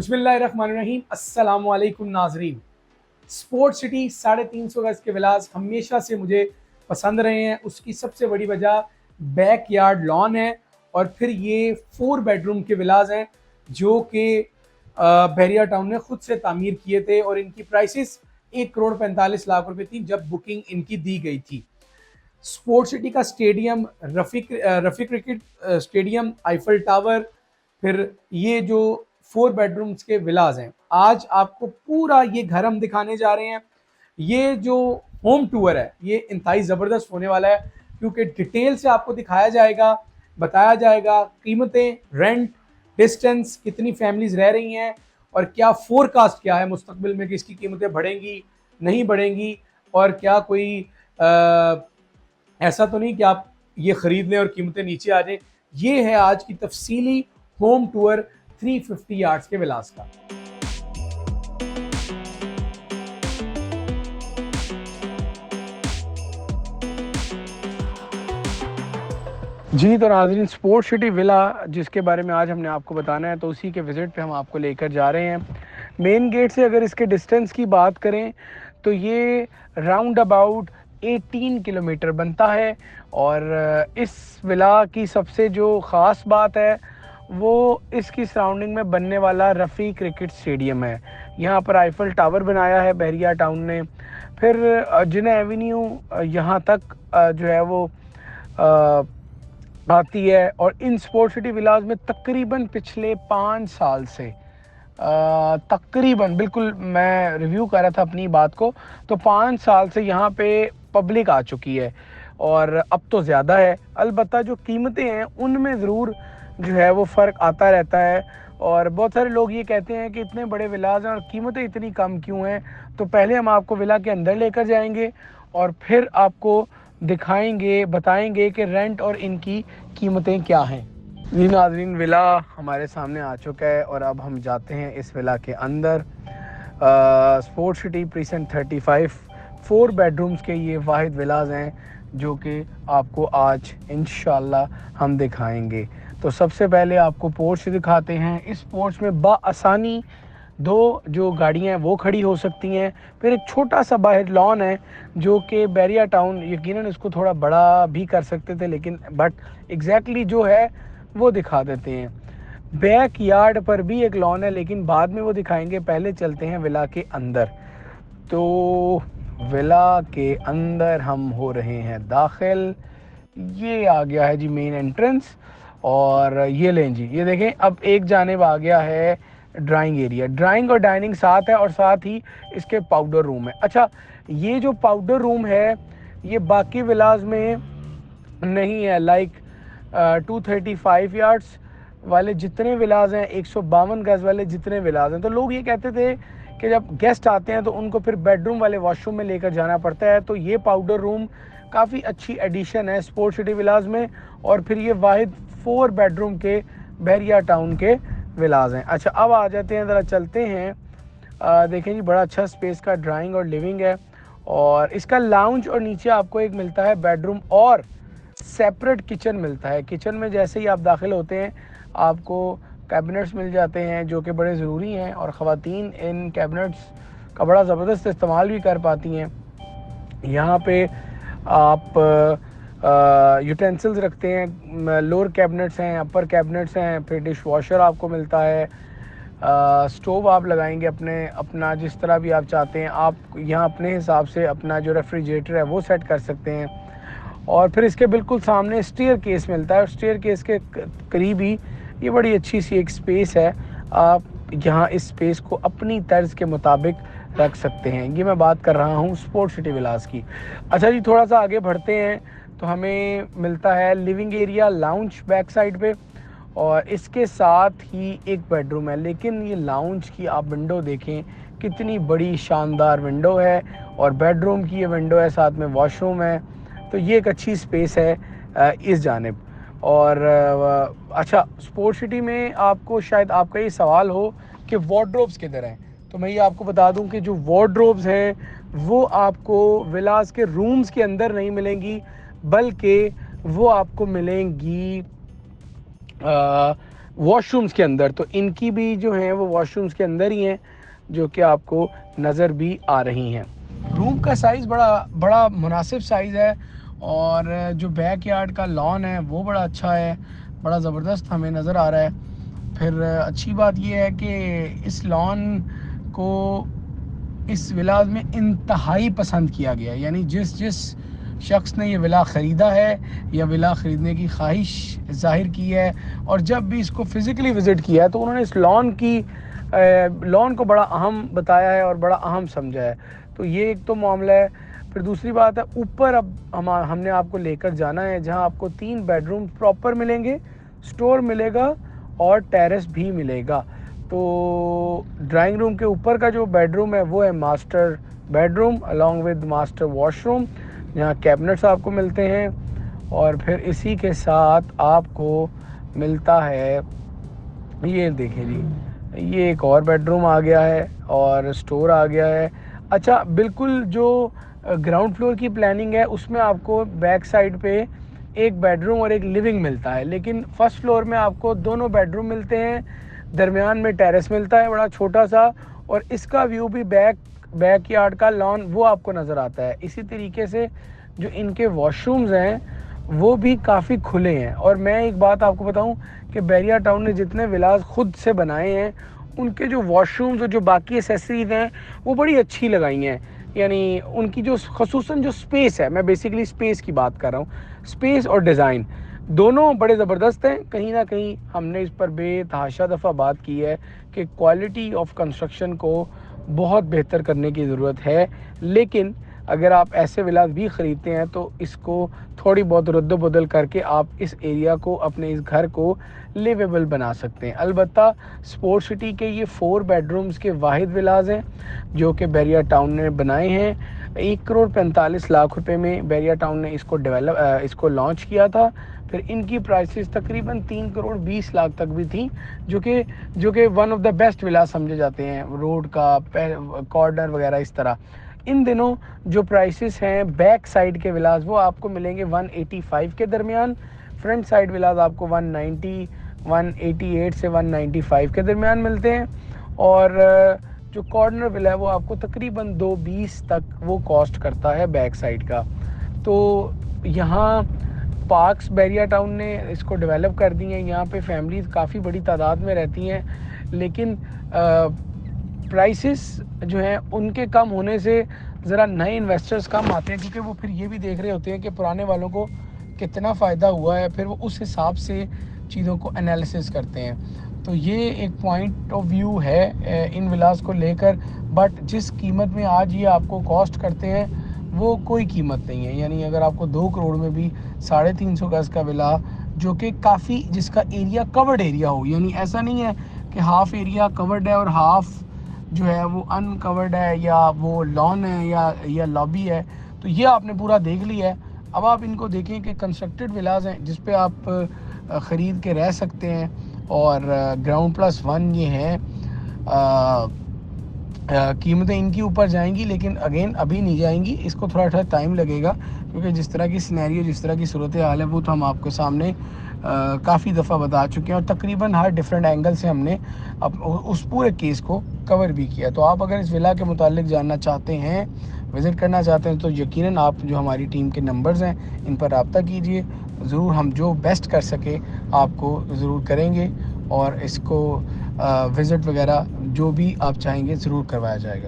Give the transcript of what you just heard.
बिस्मिल्लाहिर्रहमानिर्रहीम। अस्सलामु अलैकुम नाजरीन। स्पोर्ट सिटी 350 गज के विलास हमेशा से मुझे पसंद रहे हैं। उसकी सबसे बड़ी वजह बैक यार्ड लॉन है और फिर ये 4 बेडरूम के विलास हैं जो कि बहरिया टाउन ने खुद से तामीर किए थे और इनकी प्राइसेस 1 करोड़ 45 लाख रुपए थी जब बुकिंग इनकी दी गई थी। स्पोर्ट सिटी का stadium, Rafi cricket stadium, Eiffel tower, फिर ये जो 4 बेडरूम्स के विलास हैं, आज आपको पूरा ये घर हम दिखाने जा रहे हैं। ये जो होम टूर है ये इंतहाई ज़बरदस्त होने वाला है क्योंकि डिटेल से आपको दिखाया जाएगा, बताया जाएगा कीमतें, रेंट, डिस्टेंस, कितनी फैमिलीज रह रही हैं और क्या फोरकास्ट क्या है मुस्तकबिल में कि इसकी कीमतें बढ़ेंगी नहीं बढ़ेंगी, और क्या कोई ऐसा तो नहीं कि आप ये खरीद लें और कीमतें नीचे आ जाए। ये है आज की तफसीली होम टूर 350 यार्ड्स के विलास का। जी तो नाज़रीन, स्पोर्ट सिटी विला जिसके बारे में आज हमने आपको बताना है तो उसी के विज़िट पे हम आपको लेकर जा रहे हैं। मेन गेट से अगर इसके डिस्टेंस की बात करें तो ये राउंड अबाउट 18 किलोमीटर बनता है। और इस विला की सबसे जो ख़ास बात है वो इसकी सराउंडिंग में बनने वाला रफ़ी क्रिकेट स्टेडियम है। यहाँ पर आईफल टावर बनाया है बहरिया टाउन ने। फिर जिना एवेन्यू यहाँ तक जो है वो आती है। और इन स्पोर्ट सिटी विलास में तकरीबन पिछले 5 साल से तकरीबन, बिल्कुल मैं रिव्यू कर रहा था अपनी बात को, तो 5 साल से यहाँ पे पब्लिक आ चुकी है और अब तो ज़्यादा है। अलबत्ता जो कीमतें हैं उनमें ज़रूर जो है वो फ़र्क आता रहता है और बहुत सारे लोग ये कहते हैं कि इतने बड़े विलास हैं और कीमतें इतनी कम क्यों हैं। तो पहले हम आपको विला के अंदर लेकर जाएंगे और फिर आपको दिखाएंगे, बताएंगे कि रेंट और इनकी कीमतें क्या हैं। जी नाज़रीन, विला हमारे सामने आ चुका है और अब हम जाते हैं इस विला के अंदर। स्पोर्ट सिटी प्रीसेंट 35 4 बेडरूम्स के ये वाहिद विलास हैं जो कि आपको आज इंशाल्लाह हम दिखाएंगे। तो सबसे पहले आपको पोर्च दिखाते हैं। इस पोर्च में बाआसानी 2 जो गाड़ियाँ हैं वो खड़ी हो सकती हैं। फिर एक छोटा सा बाहर लॉन है जो कि बहरिया टाउन यकीनन इसको थोड़ा बड़ा भी कर सकते थे, लेकिन बट एग्जैक्टली जो है वो दिखा देते हैं। बैक यार्ड पर भी एक लॉन है लेकिन बाद में वो दिखाएंगे। पहले चलते हैं विला के अंदर। तो विला के अंदर हम हो रहे हैं दाखिल। ये आ गया है जी मेन एंट्रेंस और ये लें जी, ये देखें अब एक जानिब आ गया है ड्राइंग एरिया। ड्राइंग और डाइनिंग साथ है और साथ ही इसके पाउडर रूम है। अच्छा, ये जो पाउडर रूम है ये बाकी विलास में नहीं है। लाइक 235 यार्ड्स वाले जितने विलास हैं, 152 गज वाले जितने विलास हैं, तो लोग ये कहते थे कि जब गेस्ट आते हैं तो उनको फिर बेडरूम वाले वॉशरूम में लेकर जाना पड़ता है। तो ये पाउडर रूम काफ़ी अच्छी एडिशन है स्पोर्ट सिटी विलास में। और फिर ये वाहिद 4 बेडरूम के बहरिया टाउन के विलास हैं। अच्छा, अब आ जाते हैं, ज़रा चलते हैं। देखें जी, बड़ा अच्छा स्पेस का ड्राइंग और लिविंग है और इसका लाउंज और नीचे आपको एक मिलता है बेडरूम और सेपरेट किचन मिलता है। किचन में जैसे ही आप दाखिल होते हैं आपको कैबिनेट्स मिल जाते हैं जो कि बड़े ज़रूरी हैं और ख़वातीन इन कैबिनेट्स का बड़ा ज़बरदस्त इस्तेमाल भी कर पाती हैं। यहाँ पे आप यूटेंसिल्स रखते हैं, लोअर कैबिनेट्स हैं, अपर कैबिनेट्स हैं, फिर डिश वॉशर आपको मिलता है। स्टोव आप लगाएंगे अपना जिस तरह भी आप चाहते हैं। आप यहाँ अपने हिसाब से अपना जो रेफ्रिजरेटर है वो सेट कर सकते हैं। और फिर इसके बिल्कुल सामने स्टेयर केस मिलता है और स्टेयर केस के करीब ही ये बड़ी अच्छी सी एक स्पेस है। आप यहाँ इस स्पेस को अपनी तर्ज के मुताबिक रख सकते हैं। ये मैं बात कर रहा हूँ स्पोर्ट सिटी विलास की। अच्छा जी, थोड़ा सा आगे बढ़ते हैं तो हमें मिलता है living area, lounge back side पे, और इसके साथ ही एक बेडरूम है। लेकिन ये लाउंज की आप विंडो देखें, कितनी बड़ी शानदार विंडो है और बेडरूम की ये विंडो है, साथ में वॉशरूम है। तो ये एक अच्छी स्पेस है इस जानिब। और अच्छा, स्पोर्ट सिटी में आपको शायद आपका ये सवाल हो कि वार्डरोब्स किधर हैं, तो मैं ये आपको बता दूं कि जो वार्डरोब्स हैं वो आपको विलास के रूम्स के अंदर नहीं मिलेंगी, बल्कि वो आपको मिलेंगी वॉशरूम्स के अंदर, तो इनकी भी जो है वो वॉशरूम्स के अंदर ही हैं, जो कि आपको नज़र भी आ रही हैं। रूम का साइज़ बड़ा बड़ा मुनासिब साइज़ है, और जो बैक यार्ड का लॉन है वो बड़ा अच्छा है, बड़ा ज़बरदस्त हमें नज़र आ रहा है। फिर अच्छी बात ये है कि इस लॉन को इस विला में इंतहाई पसंद किया गया है, यानी जिस जिस शख्स ने ये विला ख़रीदा है या विला ख़रीदने की ख्वाहिश ज़ाहिर की है, और जब भी इसको फ़िज़िकली विज़िट किया है, तो उन्होंने इस लॉन को बड़ा अहम बताया है और बड़ा अहम समझा है। तो ये एक तो मामला है। फिर दूसरी बात है, ऊपर अब हमने आपको लेकर जाना है, जहाँ आपको 3 बेडरूम प्रॉपर मिलेंगे, स्टोर मिलेगा और टेरेस भी मिलेगा। तो ड्राइंग रूम के ऊपर का जो बेडरूम है वो है master bedroom along with master washroom, जहाँ कैबिनेट्स आपको मिलते हैं। और फिर इसी के साथ आपको मिलता है, ये देखें जी, ये एक और बेडरूम आ गया है और स्टोर आ गया है। अच्छा, बिल्कुल जो ग्राउंड फ्लोर की प्लानिंग है उसमें आपको बैक साइड पे एक बेडरूम और एक लिविंग मिलता है, लेकिन फर्स्ट फ्लोर में आपको दोनों बेडरूम मिलते हैं, दरमियान में टेरेस मिलता है बड़ा छोटा सा, और इसका व्यू भी बैक यार्ड का लॉन वो आपको नज़र आता है। इसी तरीके से जो इनके वॉशरूम्स हैं वो भी काफ़ी खुले हैं। और मैं एक बात आपको बताऊं कि बैरिया टाउन ने जितने विलास खुद से बनाए हैं, उनके जो वॉशरूम्स और जो बाकी एसेसरीज हैं वो बड़ी अच्छी लगाई हैं। यानी उनकी जो खसूसन जो स्पेस है, मैं बेसिकली स्पेस की बात कर रहा हूँ, स्पेस और डिज़ाइन दोनों बड़े ज़बरदस्त हैं। कहीं ना कहीं हमने इस पर बेतहाशा दफ़ा बात की है कि क्वालिटी ऑफ कंस्ट्रक्शन को बहुत बेहतर करने की ज़रूरत है, लेकिन अगर आप ऐसे विलास भी ख़रीदते हैं तो इसको थोड़ी बहुत रद्द बदल करके आप इस एरिया को, अपने इस घर को लिवेबल बना सकते हैं। अलबत्ता स्पोर्ट सिटी के ये 4 बेडरूम्स के वाहिद विलास हैं जो कि बैरिया टाउन ने बनाए हैं। 1,45,00,000 रुपए में बैरिया टाउन ने इसको लॉन्च किया था। फिर इनकी प्राइसेस तकरीबन 3,20,00,000 तक भी थी, जो कि वन ऑफ द बेस्ट विलास समझे जाते हैं, रोड का कॉर्नर वगैरह इस तरह। इन दिनों जो प्राइसेस हैं बैक साइड के विलास वो आपको मिलेंगे 185 के दरमियान, फ्रंट साइड विलास आपको 190, 188 से 195 के दरमियान मिलते हैं, और जो कॉर्नर विला है वो आपको तकरीबन 220 तक वो कॉस्ट करता है बैक साइड का। तो यहाँ पार्क्स बैरिया टाउन ने इसको डेवलप कर दी हैं, यहाँ पे फैमिलीज़ काफ़ी बड़ी तादाद में रहती हैं, लेकिन प्राइसेस जो हैं उनके कम होने से ज़रा नए इन्वेस्टर्स कम आते हैं, क्योंकि वो फिर ये भी देख रहे होते हैं कि पुराने वालों को कितना फ़ायदा हुआ है, फिर वो उस हिसाब से चीज़ों को एनालिसिस करते हैं। तो ये एक पॉइंट ऑफ व्यू है इन विलास को लेकर, बट जिस कीमत में आज ये आपको कॉस्ट करते हैं वो कोई कीमत नहीं है। यानी अगर आपको 2 करोड़ में भी 350 गज़ का विला, जो कि काफ़ी, जिसका एरिया कवर्ड एरिया हो, यानी ऐसा नहीं है कि हाफ़ एरिया कवर्ड है और हाफ़ जो है वो अनकवर्ड है, या वो लॉन है या लॉबी है, तो ये आपने पूरा देख लिया है। अब आप इनको देखें कि कंस्ट्रक्टेड विलास हैं जिस पे आप ख़रीद के रह सकते हैं, और ग्राउंड प्लस 1 ये हैं। कीमतें इनकी ऊपर जाएंगी, लेकिन अगेन अभी नहीं जाएंगी, इसको थोड़ा टाइम लगेगा, क्योंकि जिस तरह की सिनेरियो, जिस तरह की सूरत हाल है वो तो हम आपके सामने काफ़ी दफ़ा बता चुके हैं, और तकरीबन हर डिफरेंट एंगल से हमने उस पूरे केस को कवर भी किया। तो आप अगर इस विला के मुतालिक जानना चाहते हैं, विज़िट करना चाहते हैं, तो यकीनन आप जो हमारी टीम के नंबर्स हैं इन पर रब्ता कीजिए। ज़रूर हम जो बेस्ट कर सके आपको ज़रूर करेंगे, और इसको विज़िट वगैरह जो भी आप चाहेंगे ज़रूर करवाया जाएगा।